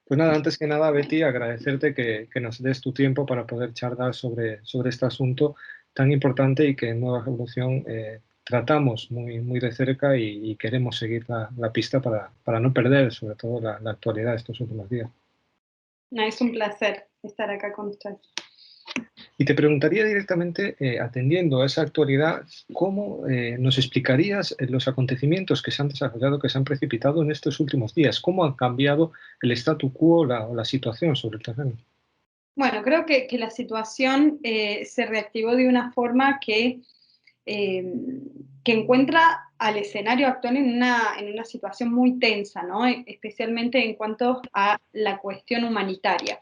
Pues nada, antes que nada, Betty, agradecerte que nos des tu tiempo para poder charlar sobre este asunto tan importante y que en Nueva Revolución tratamos muy de cerca y queremos seguir la pista para no perder, sobre todo la actualidad de estos últimos días. No, es un placer estar acá con ustedes. Y te preguntaría directamente, atendiendo a esa actualidad, ¿cómo nos explicarías los acontecimientos que se han desarrollado, que se han precipitado en estos últimos días? ¿Cómo han cambiado el statu quo o la situación sobre el terreno? Bueno, creo que la situación se reactivó de una forma eh, que encuentra al escenario actual en una situación muy tensa, ¿no? Especialmente en cuanto a la cuestión humanitaria.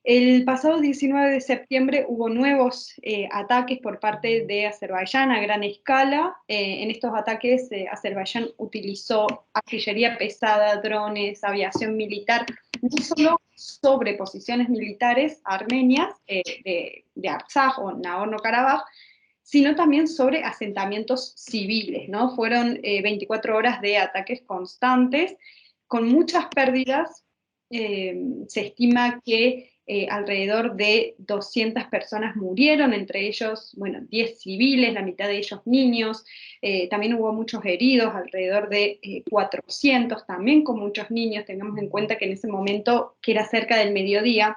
El pasado 19 de septiembre hubo nuevos ataques por parte de Azerbaiyán a gran escala. En estos ataques, Azerbaiyán utilizó artillería pesada, drones, aviación militar, no solo sobre posiciones militares armenias de Artsaj o Nagorno-Karabaj, sino también sobre asentamientos civiles, ¿no? Fueron 24 horas de ataques constantes, con muchas pérdidas. Se estima que alrededor de 200 personas murieron, entre ellos, bueno, 10 civiles, la mitad de ellos niños. También hubo muchos heridos, alrededor de 400 también con muchos niños. Tengamos en cuenta que en ese momento, que era cerca del mediodía,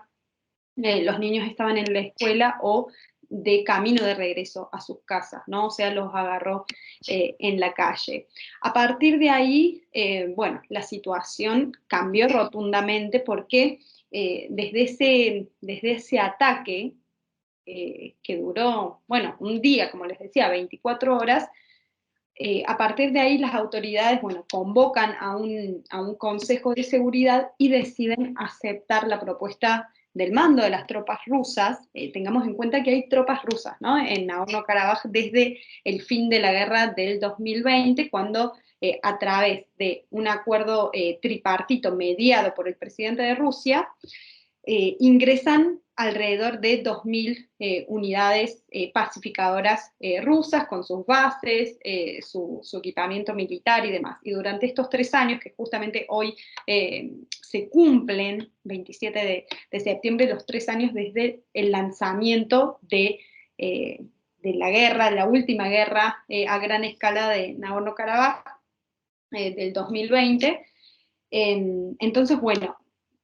los niños estaban en la escuela o de camino de regreso a sus casas, ¿no? O sea, los agarró en la calle. A partir de ahí, bueno, la situación cambió rotundamente porque desde ese ataque, que duró, bueno, un día, como les decía, 24 horas, a partir de ahí las autoridades, bueno, convocan a un Consejo de Seguridad y deciden aceptar la propuesta del mando de las tropas rusas. Tengamos en cuenta que hay tropas rusas, ¿no? En Nagorno-Karabaj desde el fin de la guerra del 2020, cuando a través de un acuerdo tripartito mediado por el presidente de Rusia, ingresan alrededor de 2.000 unidades pacificadoras rusas con sus bases, su equipamiento militar y demás. Y durante estos 3 años, que justamente hoy se cumplen, 27 de septiembre, los 3 años desde el lanzamiento de la guerra, la última guerra a gran escala de Nagorno-Karabaj del 2020. Entonces, bueno,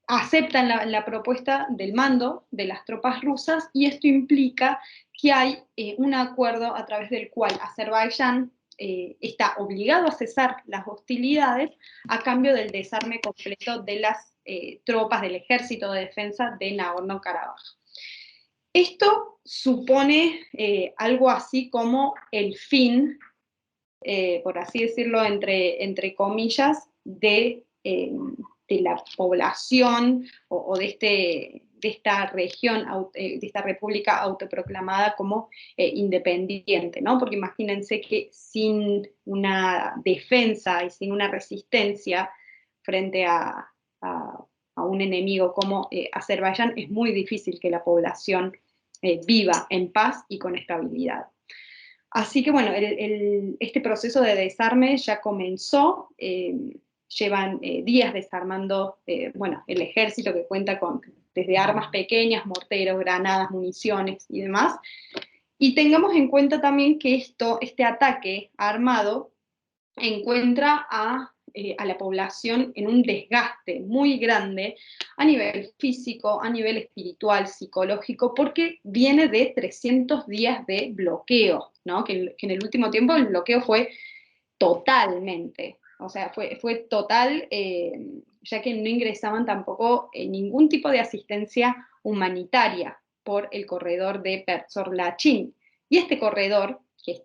aceptan la propuesta del mando de las tropas rusas y esto implica que hay un acuerdo a través del cual Azerbaiyán está obligado a cesar las hostilidades a cambio del desarme completo de las tropas del ejército de defensa de Nagorno-Karabaj. Esto supone algo así como el fin, por así decirlo, entre comillas, de la población o de esta región, de esta república autoproclamada como independiente, ¿no? Porque imagínense que sin una defensa y sin una resistencia frente a un enemigo como Azerbaiyán, es muy difícil que la población viva en paz y con estabilidad. Así que bueno, este proceso de desarme ya comenzó, llevan días desarmando, bueno, el ejército que cuenta con desde armas pequeñas, morteros, granadas, municiones y demás. Y tengamos en cuenta también que este ataque armado encuentra a la población en un desgaste muy grande a nivel físico, a nivel espiritual, psicológico, porque viene de 300 días de bloqueo, ¿no? Que en el último tiempo el bloqueo fue totalmente, o sea, fue total, ya que no ingresaban tampoco ningún tipo de asistencia humanitaria por el corredor de Perzor-Lachin. Y este corredor, que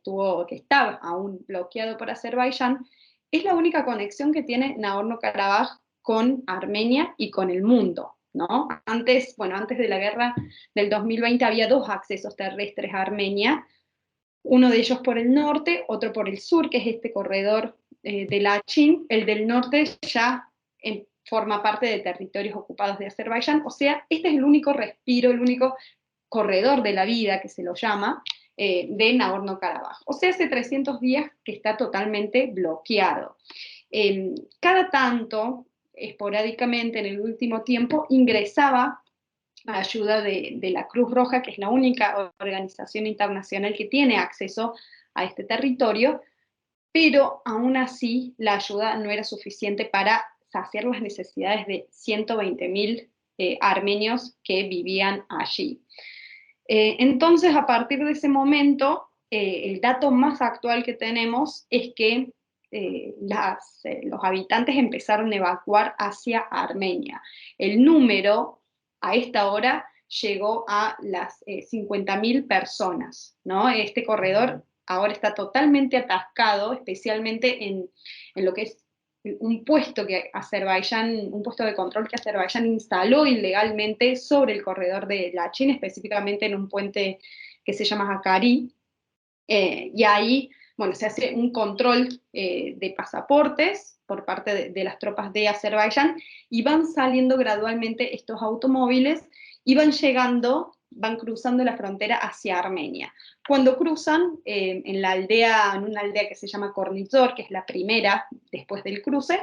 estaba aún bloqueado por Azerbaiyán, es la única conexión que tiene Nagorno-Karabaj con Armenia y con el mundo, ¿no? Antes de la guerra del 2020 había dos accesos terrestres a Armenia, uno de ellos por el norte, otro por el sur, que es este corredor de Lachin. El del norte ya forma parte de territorios ocupados de Azerbaiyán, o sea, este es el único respiro, el único corredor de la vida, que se lo llama, de Nagorno-Karabaj. O sea, hace 300 días que está totalmente bloqueado. Cada tanto, esporádicamente en el último tiempo ingresaba a ayuda de la Cruz Roja, que es la única organización internacional que tiene acceso a este territorio, pero aún así la ayuda no era suficiente para saciar las necesidades de 120.000 armenios que vivían allí. Entonces, a partir de ese momento, el dato más actual que tenemos es que los habitantes empezaron a evacuar hacia Armenia. El número a esta hora llegó a las 50.000 personas, ¿no? Este corredor ahora está totalmente atascado, especialmente en lo que es un puesto un puesto de control que Azerbaiyán instaló ilegalmente sobre el corredor de Lachin, específicamente en un puente que se llama Hakkari, y ahí, bueno, se hace un control de pasaportes por parte de las tropas de Azerbaiyán, y van saliendo gradualmente estos automóviles y van cruzando la frontera hacia Armenia. Cuando cruzan en una aldea que se llama Kornizor, que es la primera después del cruce,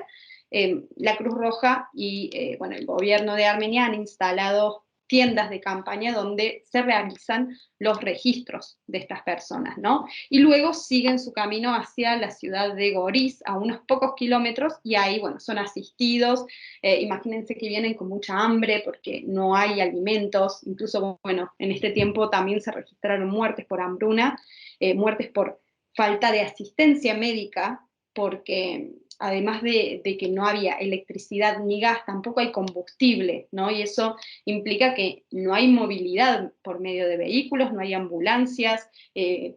la Cruz Roja y bueno, el gobierno de Armenia han instalado tiendas de campaña donde se realizan los registros de estas personas, ¿no? Y luego siguen su camino hacia la ciudad de Goriz, a unos pocos kilómetros, y ahí, bueno, son asistidos. Imagínense que vienen con mucha hambre porque no hay alimentos, incluso, bueno, en este tiempo también se registraron muertes por hambruna, muertes por falta de asistencia médica, porque además de que no había electricidad ni gas, tampoco hay combustible, ¿no? Y eso implica que no hay movilidad por medio de vehículos, no hay ambulancias.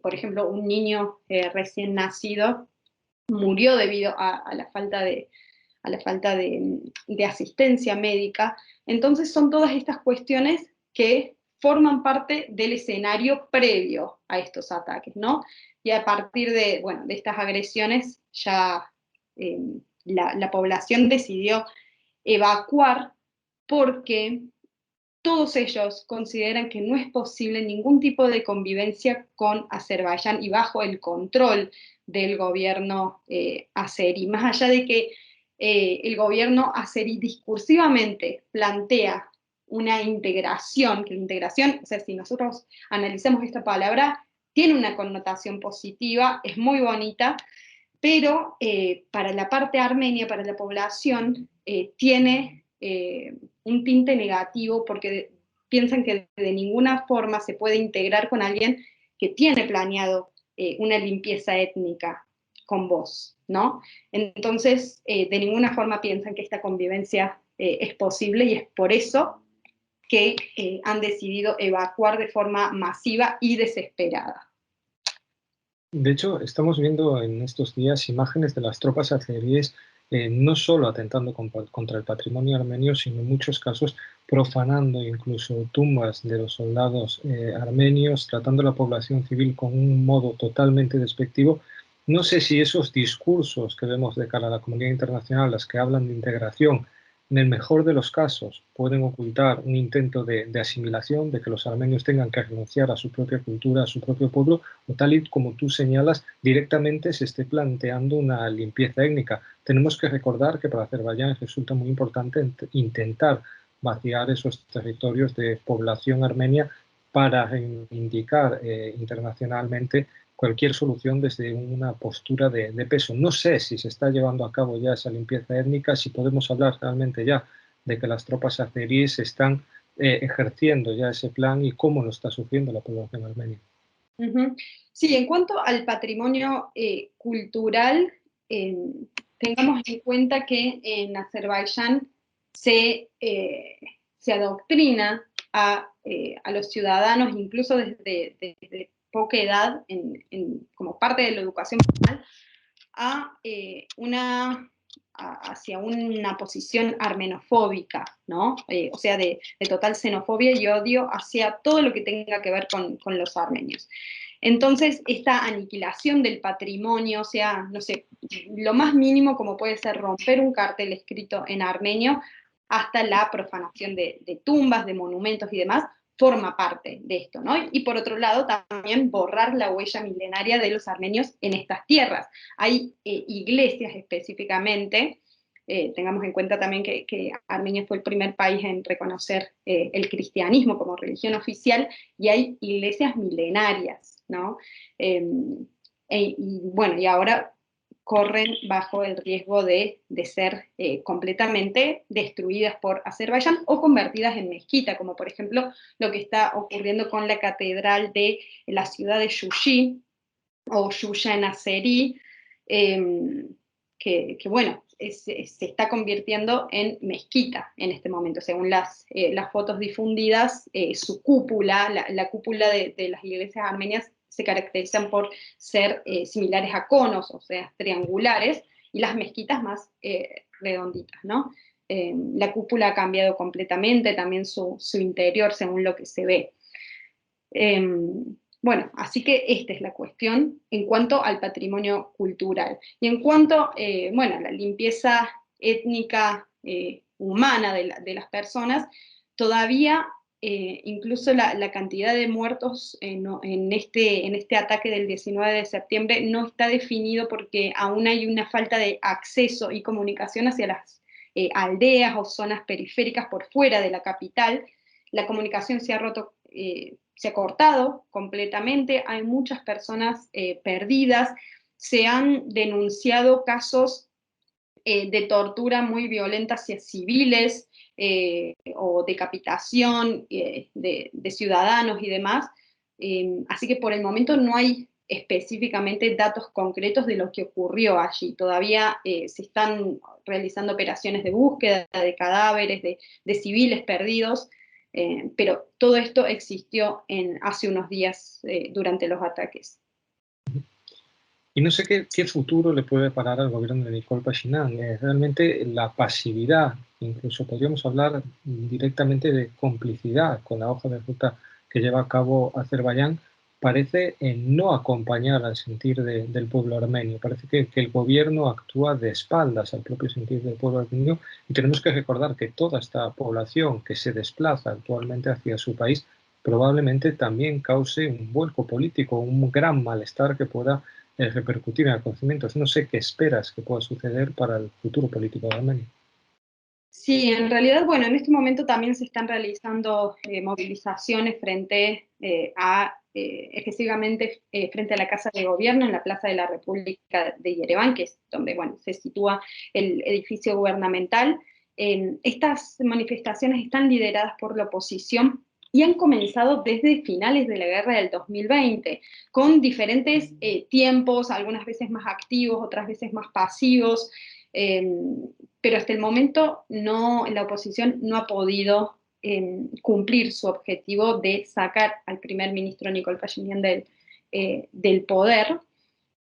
Por ejemplo, un niño recién nacido murió debido a la falta de asistencia médica. Entonces son todas estas cuestiones que forman parte del escenario previo a estos ataques, ¿no? Y a partir de, bueno, de estas agresiones ya eh, la población decidió evacuar porque todos ellos consideran que no es posible ningún tipo de convivencia con Azerbaiyán y bajo el control del gobierno azerí. Más allá de que el gobierno azerí discursivamente plantea una integración, que la integración, o sea, si nosotros analizamos esta palabra, tiene una connotación positiva, es muy bonita, pero para la parte armenia, para la población, tiene un tinte negativo porque piensan que de ninguna forma se puede integrar con alguien que tiene planeado una limpieza étnica con vos, ¿no? Entonces, de ninguna forma piensan que esta convivencia es posible, y es por eso que han decidido evacuar de forma masiva y desesperada. De hecho, estamos viendo en estos días imágenes de las tropas azeríes no solo atentando contra el patrimonio armenio, sino en muchos casos profanando incluso tumbas de los soldados armenios, tratando a la población civil con un modo totalmente despectivo. No sé si esos discursos que vemos de cara a la comunidad internacional, las que hablan de integración, en el mejor de los casos pueden ocultar un intento de asimilación, de que los armenios tengan que renunciar a su propia cultura, a su propio pueblo, o tal y como tú señalas, directamente se esté planteando una limpieza étnica. Tenemos que recordar que para Azerbaiyán resulta muy importante intentar vaciar esos territorios de población armenia para reivindicar internacionalmente cualquier solución desde una postura de peso. No sé si se está llevando a cabo ya esa limpieza étnica, si podemos hablar realmente ya de que las tropas azeríes están ejerciendo ya ese plan y cómo lo está sufriendo la población armenia. Uh-huh. Sí, en cuanto al patrimonio cultural, eh, tengamos en cuenta que en Azerbaiyán se adoctrina a los ciudadanos, incluso desde poca edad, como parte de la educación formal, hacia una posición armenofóbica, ¿no? O sea, de total xenofobia y odio hacia todo lo que tenga que ver con los armenios. Entonces, esta aniquilación del patrimonio, o sea, no sé, lo más mínimo como puede ser romper un cartel escrito en armenio, hasta la profanación de tumbas, de monumentos y demás, forma parte de esto, ¿no? Y por otro lado, también borrar la huella milenaria de los armenios en estas tierras. Hay iglesias específicamente tengamos en cuenta también que Armenia fue el primer país en reconocer el cristianismo como religión oficial, y hay iglesias milenarias, ¿no? Y bueno, y ahora corren bajo el riesgo de ser completamente destruidas por Azerbaiyán o convertidas en mezquita, como por ejemplo lo que está ocurriendo con la catedral de la ciudad de Yushi, o Yuya en Azeri, que bueno, se está convirtiendo en mezquita en este momento. Según las fotos difundidas, su cúpula, la cúpula de las iglesias armenias se caracterizan por ser similares a conos, o sea, triangulares, y las mezquitas más redonditas, ¿no? La cúpula ha cambiado completamente, también su interior, según lo que se ve. Bueno, así que esta es la cuestión en cuanto al patrimonio cultural. Y en cuanto, bueno, a la limpieza étnica humana de las personas, todavía incluso la cantidad de muertos en este ataque del 19 de septiembre no está definido, porque aún hay una falta de acceso y comunicación hacia las aldeas o zonas periféricas por fuera de la capital. La comunicación se ha roto, se ha cortado completamente, hay muchas personas perdidas, se han denunciado casos de tortura muy violenta hacia civiles, o decapitación de ciudadanos y demás. Así que por el momento no hay específicamente datos concretos de lo que ocurrió allí. Todavía se están realizando operaciones de búsqueda de cadáveres, de civiles perdidos, pero todo esto existió hace unos días durante los ataques. Y no sé qué futuro le puede parar al gobierno de Nicole Pashinyan. Realmente la pasividad, incluso podríamos hablar directamente de complicidad con la hoja de ruta que lleva a cabo Azerbaiyán, parece no acompañar al sentir del pueblo armenio. Parece que el gobierno actúa de espaldas al propio sentir del pueblo armenio, y tenemos que recordar que toda esta población que se desplaza actualmente hacia su país probablemente también cause un vuelco político, un gran malestar que pueda repercutir en acontecimientos. No sé qué esperas que pueda suceder para el futuro político de Armenia. Sí, en realidad, bueno, en este momento también se están realizando movilizaciones excesivamente frente a la Casa de Gobierno en la Plaza de la República de Yereván, que es donde, bueno, se sitúa el edificio gubernamental. Estas manifestaciones están lideradas por la oposición y han comenzado desde finales de la guerra del 2020, con diferentes tiempos, algunas veces más activos, otras veces más pasivos. Pero hasta el momento la oposición no ha podido cumplir su objetivo de sacar al primer ministro Nicole Pashinyan del poder.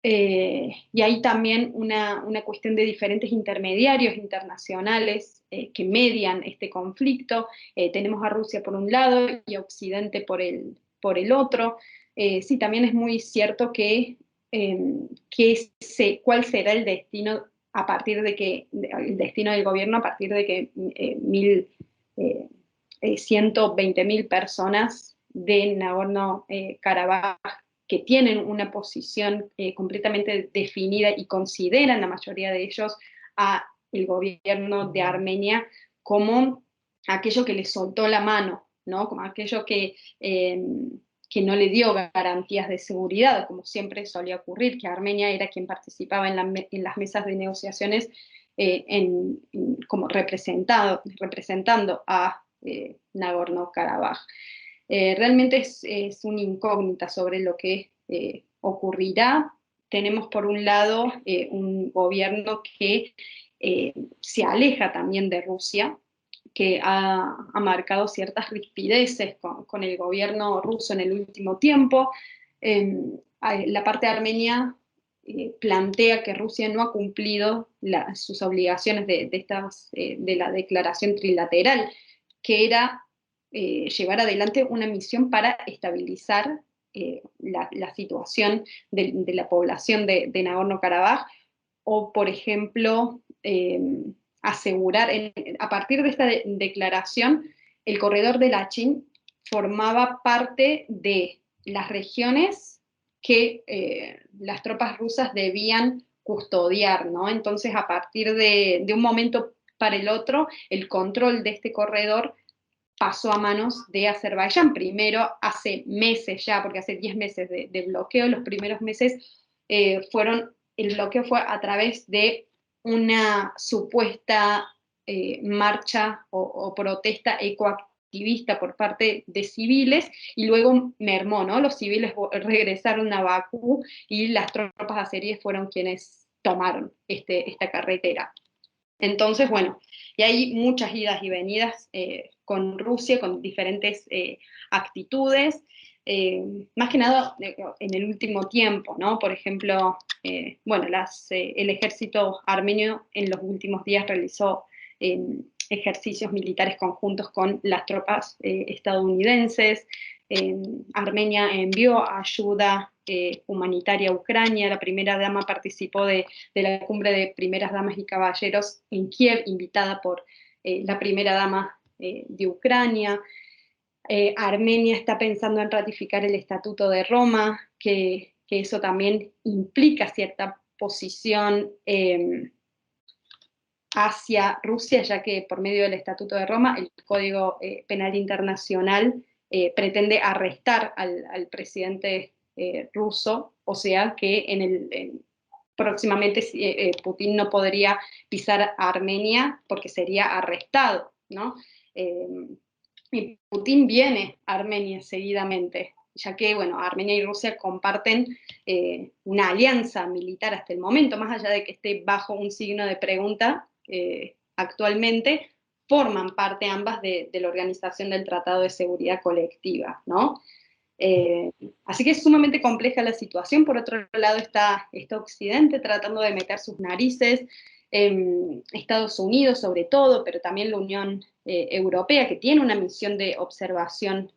Y hay también una cuestión de diferentes intermediarios internacionales que median este conflicto. Tenemos a Rusia por un lado y a Occidente por el otro. Sí, también es muy cierto cuál será el destino el destino del gobierno a partir de que 120.000 personas de Nagorno-Karabaj, que tienen una posición completamente definida y consideran la mayoría de ellos a el gobierno de Armenia como aquello que les soltó la mano, ¿no? Como aquello que no le dio garantías de seguridad, como siempre solía ocurrir, que Armenia era quien participaba en las mesas de negociaciones como representando a Nagorno-Karabaj. Realmente es una incógnita sobre lo que ocurrirá. Tenemos por un lado un gobierno que se aleja también de Rusia, que ha marcado ciertas rispideces con el gobierno ruso en el último tiempo. La parte armenia plantea que Rusia no ha cumplido sus obligaciones de la declaración trilateral, que era llevar adelante una misión para estabilizar la situación de la población de Nagorno-Karabaj, o, por ejemplo, asegurar, a partir de esta declaración, el corredor de Lachin formaba parte de las regiones que las tropas rusas debían custodiar, ¿no? Entonces, a partir de un momento para el otro, el control de este corredor pasó a manos de Azerbaiyán. Primero, hace meses ya, porque hace 10 meses de bloqueo, los primeros meses el bloqueo fue a través de una supuesta marcha o protesta ecoactivista por parte de civiles, y luego mermó, ¿no? Los civiles regresaron a Bakú y las tropas azeríes fueron quienes tomaron esta carretera. Entonces, bueno, y hay muchas idas y venidas con Rusia, con diferentes actitudes, más que nada en el último tiempo, ¿no? Por ejemplo, bueno, el ejército armenio en los últimos días realizó ejercicios militares conjuntos con las tropas estadounidenses. Armenia envió ayuda humanitaria a Ucrania. La primera dama participó de la cumbre de primeras damas y caballeros en Kiev, invitada por la primera dama de Ucrania. Armenia está pensando en ratificar el Estatuto de Roma, que eso también implica cierta posición hacia Rusia, ya que por medio del Estatuto de Roma, el Código Penal Internacional pretende arrestar al presidente ruso, o sea que próximamente Putin no podría pisar a Armenia porque sería arrestado, ¿no? Y Putin viene a Armenia seguidamente, ya que, bueno, Armenia y Rusia comparten una alianza militar hasta el momento, más allá de que esté bajo un signo de pregunta actualmente, forman parte ambas de la Organización del Tratado de Seguridad Colectiva, ¿no? Así que es sumamente compleja la situación. Por otro lado está Occidente tratando de meter sus narices, Estados Unidos sobre todo, pero también la Unión Europea, que tiene una misión de observación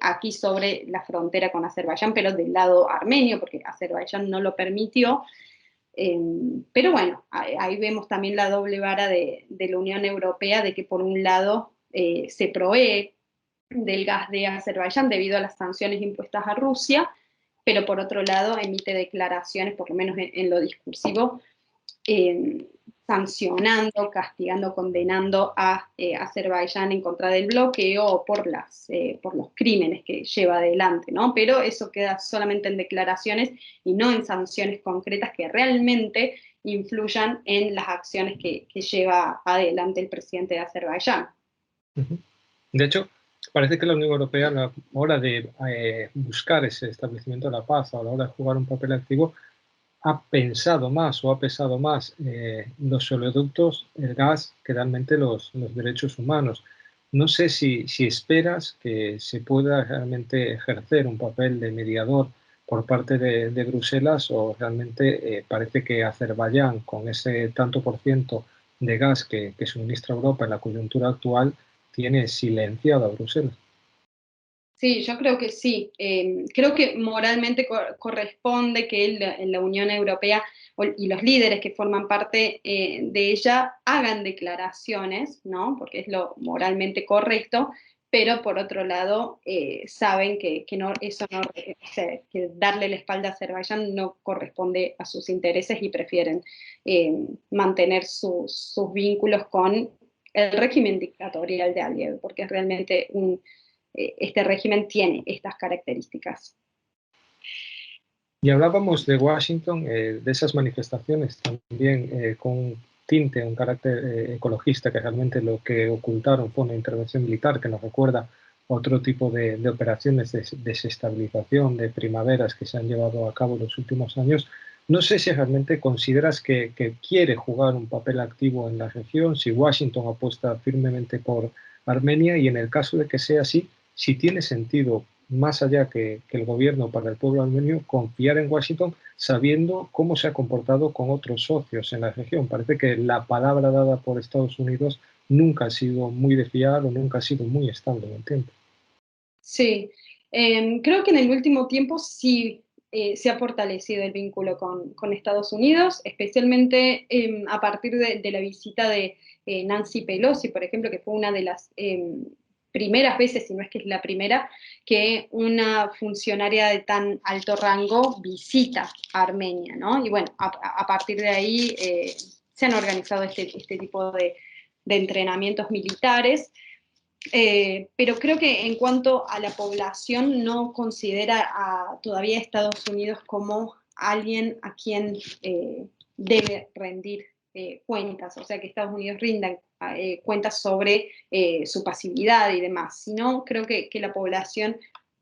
aquí sobre la frontera con Azerbaiyán, pero del lado armenio, porque Azerbaiyán no lo permitió. Pero bueno, ahí vemos también la doble vara de la Unión Europea, de que por un lado se provee del gas de Azerbaiyán debido a las sanciones impuestas a Rusia, pero por otro lado emite declaraciones, por lo menos en lo discursivo, sancionando, castigando, condenando a Azerbaiyán en contra del bloqueo o por los crímenes que lleva adelante, ¿no? Pero eso queda solamente en declaraciones y no en sanciones concretas que realmente influyan en las acciones que lleva adelante el presidente de Azerbaiyán. De hecho, parece que la Unión Europea a la hora de buscar ese establecimiento de la paz, a la hora de jugar un papel activo, ha pensado más o ha pesado más los oleoductos, el gas, que realmente los derechos humanos. No sé si esperas que se pueda realmente ejercer un papel de mediador por parte de Bruselas, o realmente parece que Azerbaiyán, con ese tanto por ciento de gas que suministra Europa en la coyuntura actual, tiene silenciado a Bruselas. Sí, yo creo que sí. Creo que moralmente corresponde que en la Unión Europea y los líderes que forman parte de ella hagan declaraciones, ¿no? Porque es lo moralmente correcto, pero por otro lado saben que eso no, que darle la espalda a Azerbaiyán no corresponde a sus intereses y prefieren mantener sus vínculos con el régimen dictatorial de Aliyev, porque es realmente este régimen tiene estas características. Y hablábamos de Washington, de esas manifestaciones también con un tinte, un carácter ecologista, que realmente lo que ocultaron fue una intervención militar que nos recuerda otro tipo de operaciones de desestabilización, de primaveras que se han llevado a cabo en los últimos años. No sé si realmente consideras que quiere jugar un papel activo en la región, si Washington apuesta firmemente por Armenia, y en el caso de que sea así, si tiene sentido, más allá que el gobierno, para el pueblo armenio, confiar en Washington sabiendo cómo se ha comportado con otros socios en la región. Parece que la palabra dada por Estados Unidos nunca ha sido muy de fiar o nunca ha sido muy estable en el tiempo. Sí, creo que en el último tiempo sí se ha fortalecido el vínculo con Estados Unidos, especialmente a partir de la visita de Nancy Pelosi, por ejemplo, que fue una de las primeras veces, si no es que es la primera, que una funcionaria de tan alto rango visita a Armenia, ¿no? Y bueno, a partir de ahí se han organizado este tipo de entrenamientos militares. Pero creo que en cuanto a la población no considera todavía a Estados Unidos como alguien a quien debe rendir cuentas, o sea, que Estados Unidos rinda cuentas sobre su pasividad y demás, sino creo que la población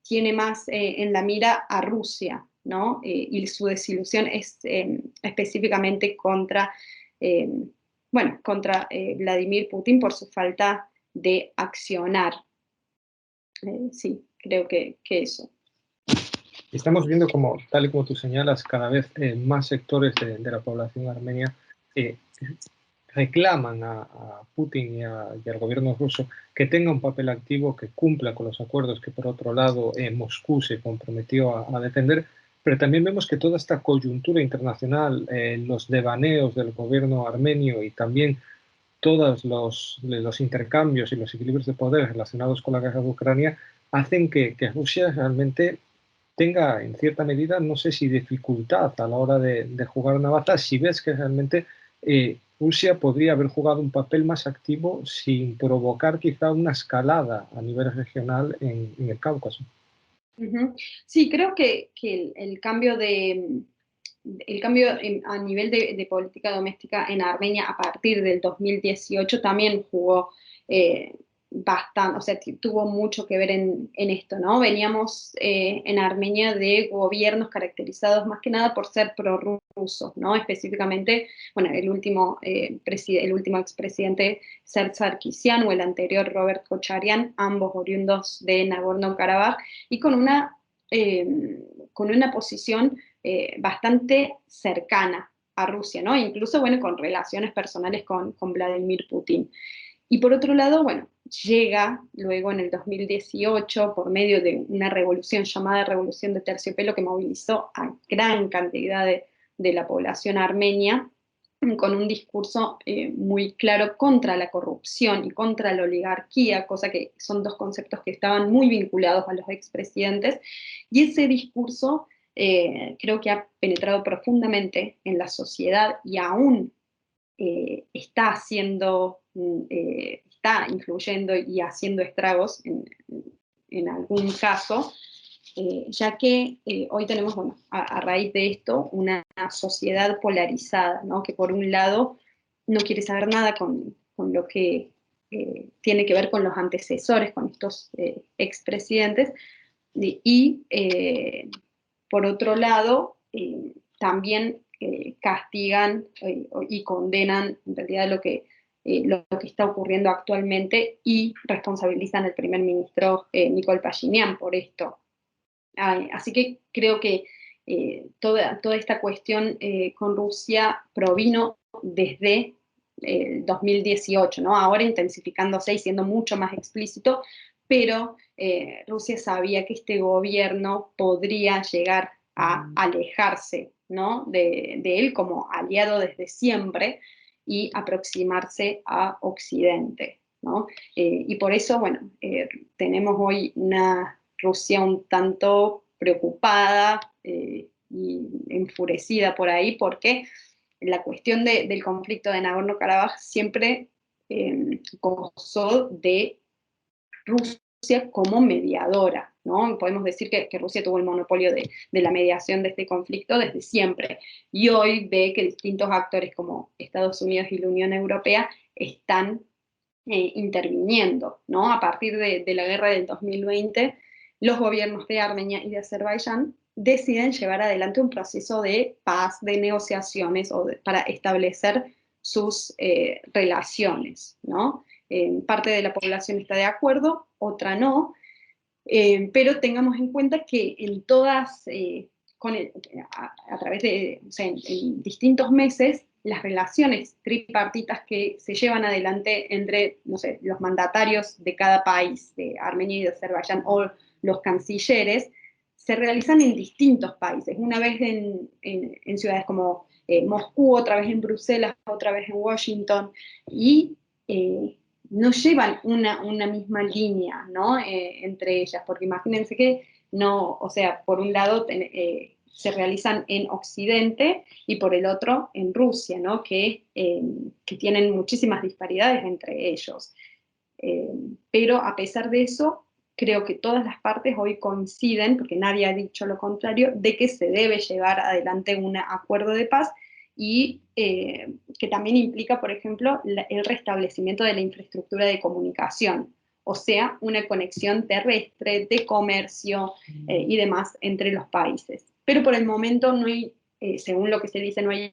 tiene más en la mira a Rusia, ¿no? Y su desilusión es específicamente contra, eh, bueno, contra Vladimir Putin por su falta de accionar. Sí, creo que eso. Estamos viendo como, tal y como tú señalas, cada vez más sectores de la población armenia reclaman a Putin y al gobierno ruso que tenga un papel activo, que cumpla con los acuerdos que por otro lado Moscú se comprometió a defender, pero también vemos que toda esta coyuntura internacional, los devaneos del gobierno armenio y también todos los intercambios y los equilibrios de poder relacionados con la guerra de Ucrania hacen que Rusia realmente tenga en cierta medida, no sé si dificultad a la hora de jugar una baza, si ves que realmente Rusia podría haber jugado un papel más activo sin provocar quizá una escalada a nivel regional en el Cáucaso. Sí, creo que el cambio a nivel de política doméstica en Armenia a partir del 2018 también jugó bastante, o sea, tuvo mucho que ver en esto, ¿no? Veníamos en Armenia de gobiernos caracterizados más que nada por ser prorrusos, ¿no? Específicamente, bueno, el último expresidente Serge Sarkisian o el anterior Robert Kocharyan, ambos oriundos de Nagorno-Karabaj, y con una posición bastante cercana a Rusia, ¿no? Incluso, bueno, con relaciones personales con Vladimir Putin. Y por otro lado, bueno, llega luego en el 2018 por medio de una revolución llamada Revolución de Terciopelo que movilizó a gran cantidad de la población armenia con un discurso muy claro contra la corrupción y contra la oligarquía, cosa que son dos conceptos que estaban muy vinculados a los expresidentes, y ese discurso creo que ha penetrado profundamente en la sociedad y aún está influyendo y haciendo estragos en algún caso, ya que hoy tenemos, bueno, a raíz de esto, una sociedad polarizada, ¿no? Que por un lado no quiere saber nada con lo que tiene que ver con los antecesores, con estos expresidentes, y por otro lado, también castigan y condenan en realidad lo que está ocurriendo actualmente y responsabilizan al primer ministro Nikol Pashinyan por esto. Así que creo que toda esta cuestión con Rusia provino desde el 2018, ¿no? Ahora intensificándose y siendo mucho más explícito, pero Rusia sabía que este gobierno podría llegar a alejarse, ¿no? de él como aliado desde siempre y aproximarse a Occidente, ¿no? Y por eso, bueno, tenemos hoy una Rusia un tanto preocupada y enfurecida por ahí, porque la cuestión del conflicto de Nagorno-Karabaj siempre gozó de Rusia como mediadora, ¿no? Podemos decir que Rusia tuvo el monopolio de la mediación de este conflicto desde siempre, y hoy ve que distintos actores como Estados Unidos y la Unión Europea están interviniendo, ¿no? A partir de la guerra del 2020, los gobiernos de Armenia y de Azerbaiyán deciden llevar adelante un proceso de paz, de negociaciones para establecer sus relaciones, ¿no? Parte de la población está de acuerdo, otra no, pero tengamos en cuenta que en todas, a través de, o sea, en distintos meses, las relaciones tripartitas que se llevan adelante entre, no sé, los mandatarios de cada país, de Armenia y de Azerbaiyán, o los cancilleres, se realizan en distintos países. Una vez en ciudades como Moscú, otra vez en Bruselas, otra vez en Washington, y no llevan una misma línea, ¿no? Entre ellas, porque imagínense que no, o sea, por un lado se realizan en Occidente y por el otro en Rusia, ¿no? Que tienen muchísimas disparidades entre ellos. Eh, pero a pesar de eso, creo que todas las partes hoy coinciden, porque nadie ha dicho lo contrario, de que se debe llevar adelante un acuerdo de paz y que también implica, por ejemplo, el restablecimiento de la infraestructura de comunicación, o sea, una conexión terrestre de comercio y demás entre los países. Pero por el momento no hay, según lo que se dice, no hay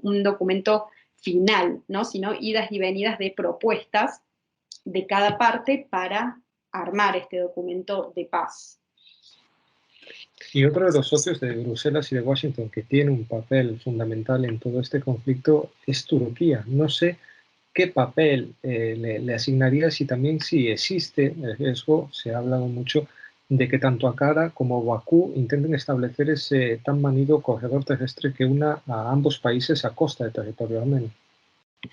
un documento final, ¿no? Sino idas y venidas de propuestas de cada parte para armar este documento de paz. Y otro de los socios de Bruselas y de Washington que tiene un papel fundamental en todo este conflicto es Turquía. No sé qué papel le asignarías y también si existe el riesgo, se ha hablado mucho, de que tanto Ankara como Bakú intenten establecer ese tan manido corredor terrestre que una a ambos países a costa de territorio armenio.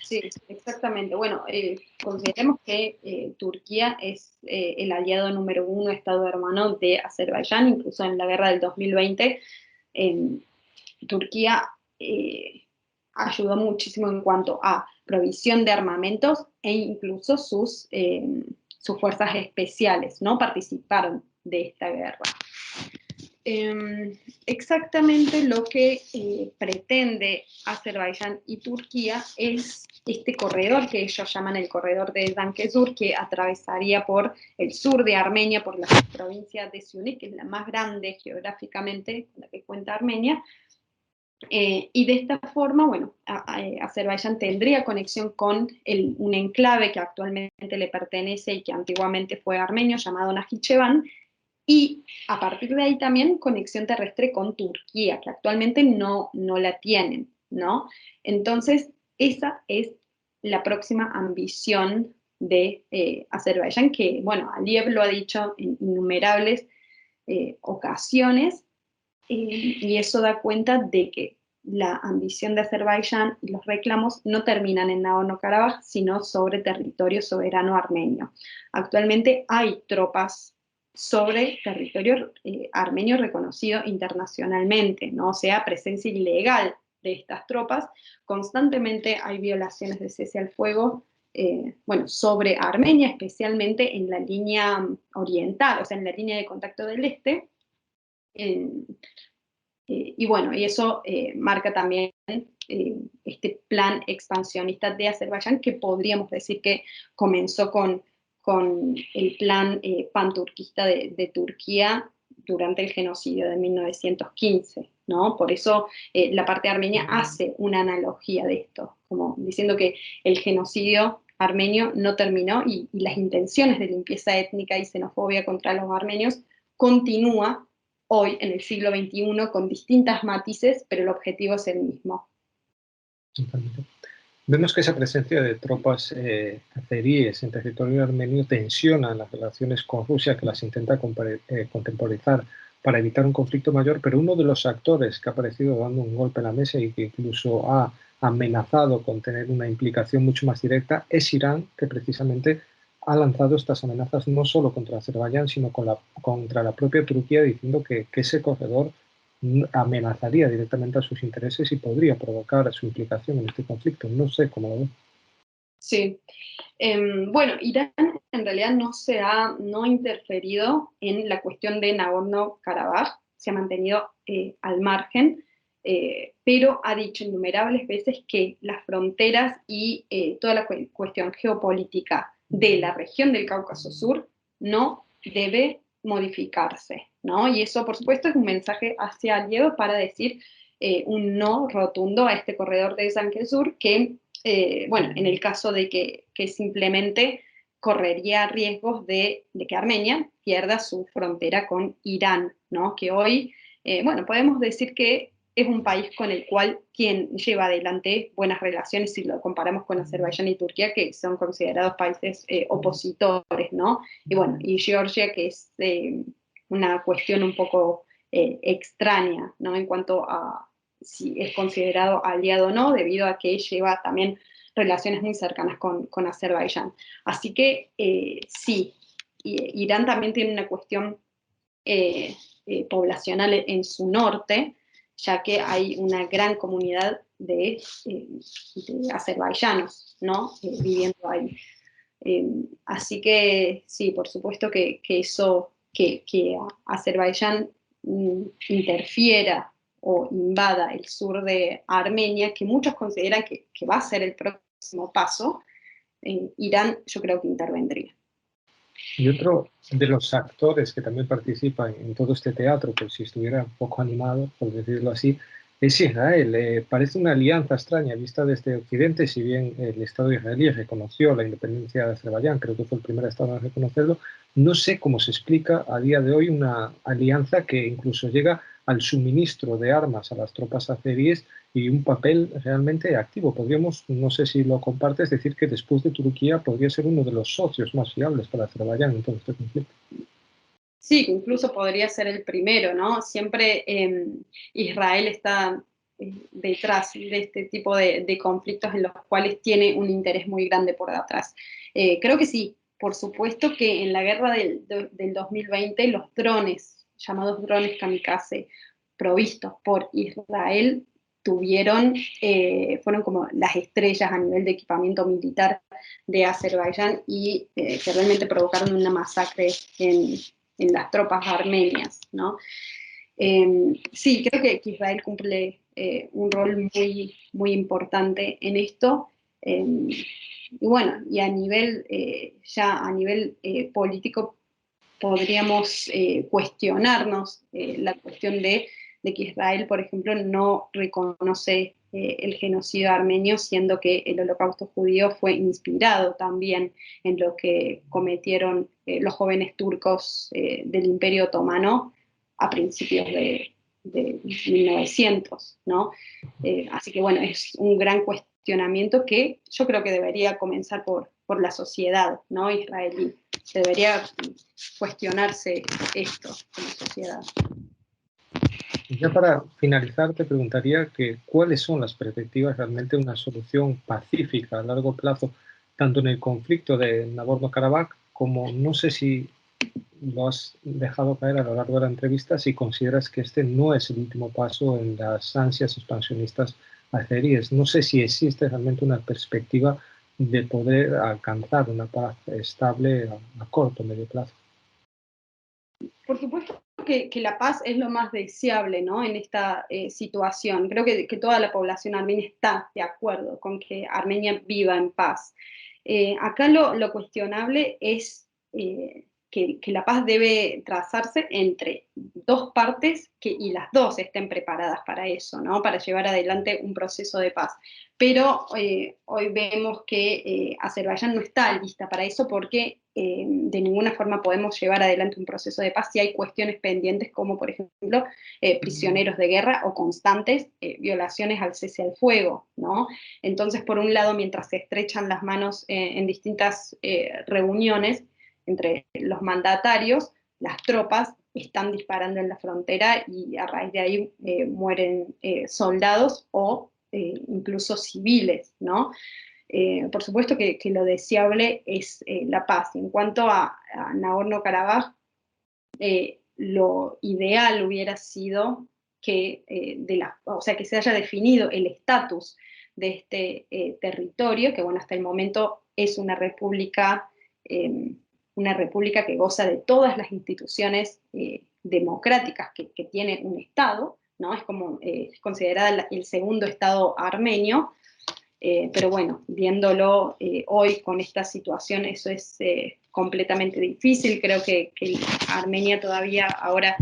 Sí, exactamente. Bueno, consideremos que Turquía es el aliado número uno, Estado hermano de Azerbaiyán, incluso en la guerra del 2020. Turquía ayudó muchísimo en cuanto a provisión de armamentos e incluso sus fuerzas especiales, ¿no? Participaron de esta guerra. Exactamente lo que pretende Azerbaiyán y Turquía es este corredor que ellos llaman el corredor de Zangezur, que atravesaría por el sur de Armenia, por la provincia de Siunik, que es la más grande geográficamente con la que cuenta Armenia, y de esta forma, bueno, Azerbaiyán tendría conexión con un enclave que actualmente le pertenece y que antiguamente fue armenio, llamado Najicheván, y a partir de ahí también conexión terrestre con Turquía, que actualmente no la tienen, ¿no? Entonces, esa es la próxima ambición de Azerbaiyán, que, bueno, Aliyev lo ha dicho en innumerables ocasiones, y eso da cuenta de que la ambición de Azerbaiyán y los reclamos no terminan en Nagorno-Karabaj, sino sobre territorio soberano armenio. Actualmente hay tropas sobre territorio armenio reconocido internacionalmente, ¿no? O sea, presencia ilegal de estas tropas. Constantemente hay violaciones de cese al fuego, bueno, sobre Armenia, especialmente en la línea oriental, o sea, en la línea de contacto del este. Y bueno, y eso marca también este plan expansionista de Azerbaiyán, que podríamos decir que comenzó con el plan panturquista de Turquía durante el genocidio de 1915, ¿no? Por eso la parte armenia hace una analogía de esto, como diciendo que el genocidio armenio no terminó y las intenciones de limpieza étnica y xenofobia contra los armenios continúa hoy en el siglo XXI con distintas matices, pero el objetivo es el mismo. Vemos que esa presencia de tropas azeríes en territorio armenio tensiona las relaciones con Rusia, que las intenta contemporizar para evitar un conflicto mayor, pero uno de los actores que ha aparecido dando un golpe en la mesa y que incluso ha amenazado con tener una implicación mucho más directa es Irán, que precisamente ha lanzado estas amenazas no solo contra Azerbaiyán, sino contra la propia Turquía, diciendo que ese corredor amenazaría directamente a sus intereses y podría provocar su implicación en este conflicto. No sé cómo lo ven. Sí. Bueno, Irán en realidad no ha interferido en la cuestión de Nagorno-Karabaj, se ha mantenido al margen, pero ha dicho innumerables veces que las fronteras y toda la cuestión geopolítica de la región del Cáucaso Sur no debe modificarse, ¿no? Y eso, por supuesto, es un mensaje hacia Aliyev para decir un no rotundo a este corredor de Zangezur que, bueno, en el caso de que simplemente correría riesgos de que Armenia pierda su frontera con Irán, ¿no? Que hoy, bueno, podemos decir que es un país con el cual quien lleva adelante buenas relaciones si lo comparamos con Azerbaiyán y Turquía, que son considerados países opositores, ¿no? Y bueno, y Georgia, que es una cuestión un poco extraña, ¿no? En cuanto a si es considerado aliado o no, debido a que lleva también relaciones muy cercanas con Azerbaiyán. Así que sí, Irán también tiene una cuestión poblacional en su norte, ya que hay una gran comunidad de azerbaiyanos, ¿no? Viviendo ahí. Así que sí, por supuesto que eso, que Azerbaiyán interfiera o invada el sur de Armenia, que muchos consideran que va a ser el próximo paso, Irán yo creo que intervendría. Y otro de los actores que también participa en todo este teatro, por si estuviera un poco animado, por decirlo así, es Israel. Parece una alianza extraña vista desde Occidente, si bien el Estado israelí reconoció la independencia de Azerbaiyán, creo que fue el primer Estado en reconocerlo, no sé cómo se explica a día de hoy una alianza que incluso llega al suministro de armas a las tropas azeríes y un papel realmente activo. Podríamos, no sé si lo compartes, decir que después de Turquía podría ser uno de los socios más fiables para Azerbaiyán en todo este conflicto. Sí, que incluso podría ser el primero, ¿no? Siempre Israel está detrás de este tipo de conflictos en los cuales tiene un interés muy grande por detrás. Creo que sí, por supuesto que en la guerra del 2020 los drones, llamados drones kamikaze, provistos por Israel, fueron como las estrellas a nivel de equipamiento militar de Azerbaiyán y que realmente provocaron una masacre en las tropas armenias, ¿no? Sí, creo que Israel cumple un rol muy, muy importante en esto. Y bueno, y ya a nivel político podríamos cuestionarnos la cuestión de que Israel, por ejemplo, no reconoce el genocidio armenio, siendo que el holocausto judío fue inspirado también en lo que cometieron los jóvenes turcos del Imperio Otomano a principios de 1900, ¿no? Así que bueno, es un gran cuestionamiento que yo creo que debería comenzar por la sociedad, ¿no? Israelí. Se debería cuestionarse esto como sociedad. Y ya para finalizar, te preguntaría que cuáles son las perspectivas realmente de una solución pacífica a largo plazo, tanto en el conflicto de Nagorno-Karabaj como no sé si lo has dejado caer a lo largo de la entrevista, si consideras que este no es el último paso en las ansias expansionistas azeríes. No sé si existe realmente una perspectiva de poder alcanzar una paz estable a corto o medio plazo. Por supuesto que la paz es lo más deseable, ¿no? En esta situación. Creo que toda la población armenia está de acuerdo con que Armenia viva en paz. Acá lo cuestionable es que la paz debe trazarse entre dos partes y las dos estén preparadas para eso, ¿no? Para llevar adelante un proceso de paz. Pero hoy vemos que Azerbaiyán no está lista para eso porque de ninguna forma podemos llevar adelante un proceso de paz si hay cuestiones pendientes como, por ejemplo, prisioneros de guerra o constantes violaciones al cese al fuego, ¿no? Entonces, por un lado, mientras se estrechan las manos en distintas reuniones entre los mandatarios, las tropas están disparando en la frontera y a raíz de ahí mueren soldados o incluso civiles, ¿no? Por supuesto que lo deseable es la paz. En cuanto a Nagorno-Karabaj, lo ideal hubiera sido que, o sea, que se haya definido el estatus de este territorio, que bueno, hasta el momento es una república que goza de todas las instituciones democráticas que tiene un Estado, ¿no? Es como es considerada el segundo Estado armenio, pero bueno, viéndolo hoy con esta situación, eso es completamente difícil. Creo que Armenia todavía ahora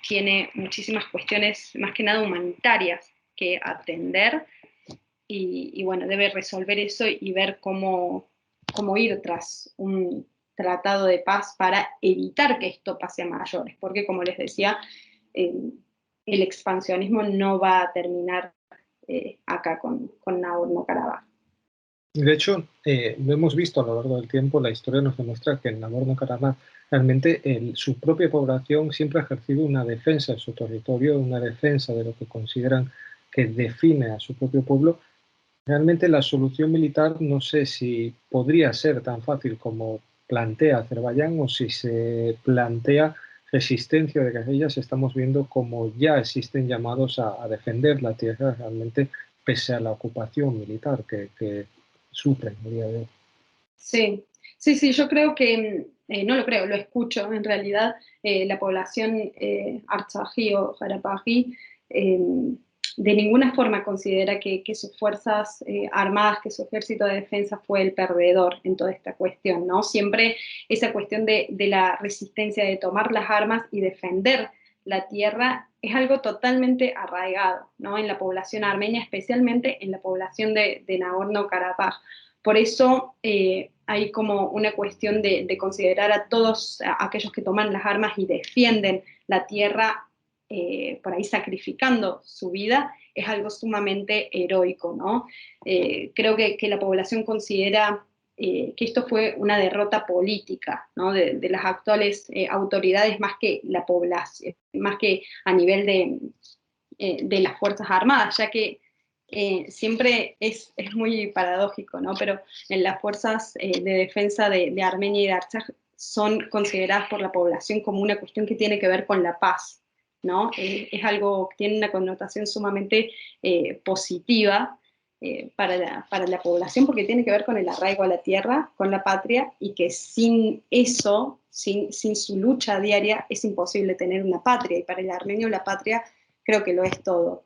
tiene muchísimas cuestiones, más que nada humanitarias, que atender y bueno, debe resolver eso y ver cómo ir tras un tratado de paz para evitar que esto pase a mayores, porque como les decía, el expansionismo no va a terminar acá con Nagorno-Karabaj. De hecho, lo hemos visto a lo largo del tiempo, la historia nos demuestra que en Nagorno-Karabaj realmente su propia población siempre ha ejercido una defensa de su territorio, una defensa de lo que consideran que define a su propio pueblo, Realmente la solución militar no sé si podría ser tan fácil como plantea Azerbaiyán o si se plantea resistencia de guerrillas, estamos viendo como ya existen llamados a defender la tierra realmente pese a la ocupación militar que sufren a día de hoy. Sí, sí, sí, yo creo que, no lo creo, lo escucho en realidad, la población artsají o jarapají de ninguna forma considera que sus fuerzas armadas, que su ejército de defensa fue el perdedor en toda esta cuestión, ¿no? Siempre esa cuestión de la resistencia, de tomar las armas y defender la tierra es algo totalmente arraigado, ¿no? En la población armenia, especialmente en la población de Nagorno-Karabaj. Por eso hay como una cuestión de considerar a todos aquellos que toman las armas y defienden la tierra, por ahí sacrificando su vida, es algo sumamente heroico, ¿no? Creo que la población considera que esto fue una derrota política, ¿no? De las actuales autoridades más que la población, más que a nivel de las Fuerzas Armadas, ya que siempre es muy paradójico, ¿no? Pero en las fuerzas de defensa de Armenia y de Artsaj son consideradas por la población como una cuestión que tiene que ver con la paz, ¿no? Es algo que tiene una connotación sumamente positiva para la población porque tiene que ver con el arraigo a la tierra, con la patria, y que sin eso, sin su lucha diaria, es imposible tener una patria, y para el armenio la patria creo que lo es todo.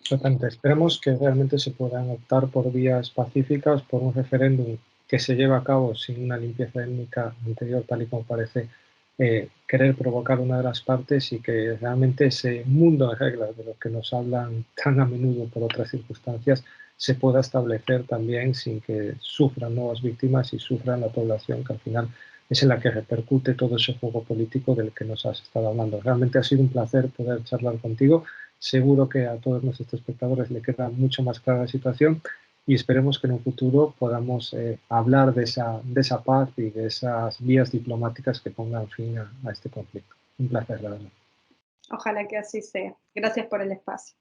Totalmente. Esperemos que realmente se puedan optar por vías pacíficas, por un referéndum que se lleve a cabo sin una limpieza étnica anterior, tal y como parece querer provocar una de las partes, y que realmente ese mundo de reglas de los que nos hablan tan a menudo por otras circunstancias se pueda establecer también sin que sufran nuevas víctimas y sufran la población, que al final es en la que repercute todo ese juego político del que nos has estado hablando. Realmente ha sido un placer poder charlar contigo. Seguro que a todos nuestros espectadores le queda mucho más clara la situación, y esperemos que en un futuro podamos hablar de esa paz y de esas vías diplomáticas que pongan fin a este conflicto. Un placer, la verdad. Ojalá que así sea. Gracias por el espacio.